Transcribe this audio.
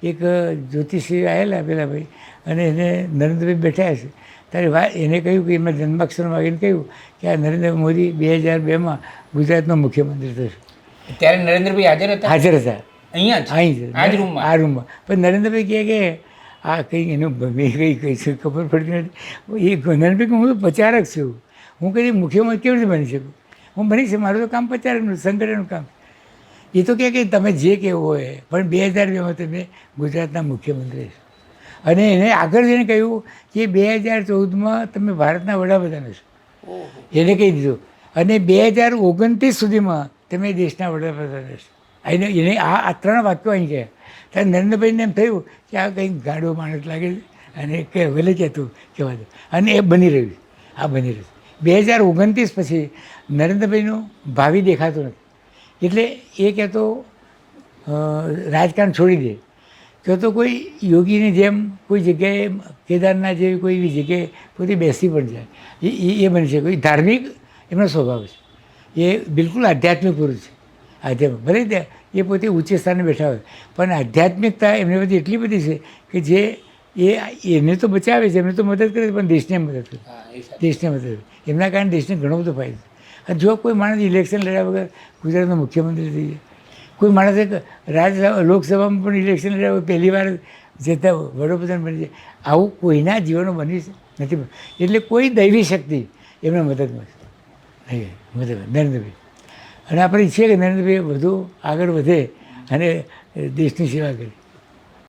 એક જ્યોતિષી આવેલા પેલા ભાઈ અને એને નરેન્દ્રભાઈ બેઠા છે ત્યારે એને કહ્યું કે એમના જન્માક્ષર માગીને કહ્યું કે આ નરેન્દ્ર મોદી 2002માં ગુજરાતનો મુખ્યમંત્રી થશે. ત્યારે નરેન્દ્રભાઈ હાજર હતા અહીંયા જ અહીં આ જ રૂમમાં આ રૂમમાં. પણ નરેન્દ્રભાઈ કહે કે આ કંઈ એનું મેં કઈ ખબર પડતી નથી. એ નરેન્દ્રભાઈ હું તો પ્રચારક છું, હું કદી મુખ્યમંત્રી કેવી રીતે બની શકું? હું બની શકું, મારું તો કામ પ્રચારકનું સંગઠનનું કામ. એ તો કહે કે તમે જે કહેવું હોય, પણ 2002માં તમે ગુજરાતના મુખ્યમંત્રી છો. અને એને આગળ જઈને કહ્યું કે 2014માં તમે ભારતના વડાપ્રધાન છો, એને કહી દીધું. અને 2029 સુધીમાં તમે દેશના વડાપ્રધાન છો. એને આ 3 વાક્યો અહીં કહ્યા. ત્યારે નરેન્દ્રભાઈને એમ થયું કે આ કંઈક ગાડો માણસ લાગે છે અને કે ભલે કહેતું કહેવા દો. અને એ બની રહ્યું છે, આ બની રહ્યું છે. 2029 પછી નરેન્દ્રભાઈનું ભાવિ દેખાતું નથી. એટલે એ કહેતો રાજકારણ છોડી દે, કહેતો કોઈ યોગીની જેમ કોઈ જગ્યાએ કેદારનાથ જેવી કોઈ એવી જગ્યાએ પોતે બેસી પણ જાય. એ બની શકે. ધાર્મિક એમનો સ્વભાવ છે, એ બિલકુલ આધ્યાત્મિક પુરુષ છે. આધ્યાત્મિક ભલે એ પોતે ઊંચે સ્થાને બેઠા હોય, પણ આધ્યાત્મિકતા એમની બધી એટલી બધી છે કે જે એને તો બચાવે છે, એમને તો મદદ કરે છે, પણ દેશને મદદ કરે, દેશને મદદ કરે. એમના કારણે દેશને ઘણો બધો ફાયદો. જો કોઈ માણસ ઇલેક્શન લડ્યા વગર ગુજરાતનો મુખ્યમંત્રી થઈ જાય, કોઈ માણસે લોકસભામાં પણ ઇલેક્શન લડ્યા વગર પહેલી વાર જતા વડાપ્રધાન બની જાય, આવું કોઈના જીવનો બની નથી. એટલે કોઈ દૈવી શક્તિ એમને મદદ મળશે નહીં, મદદ નરેન્દ્રભાઈ. અને આપણે ઈચ્છીએ કે નરેન્દ્રભાઈ વધુ આગળ વધે અને દેશની સેવા કરે.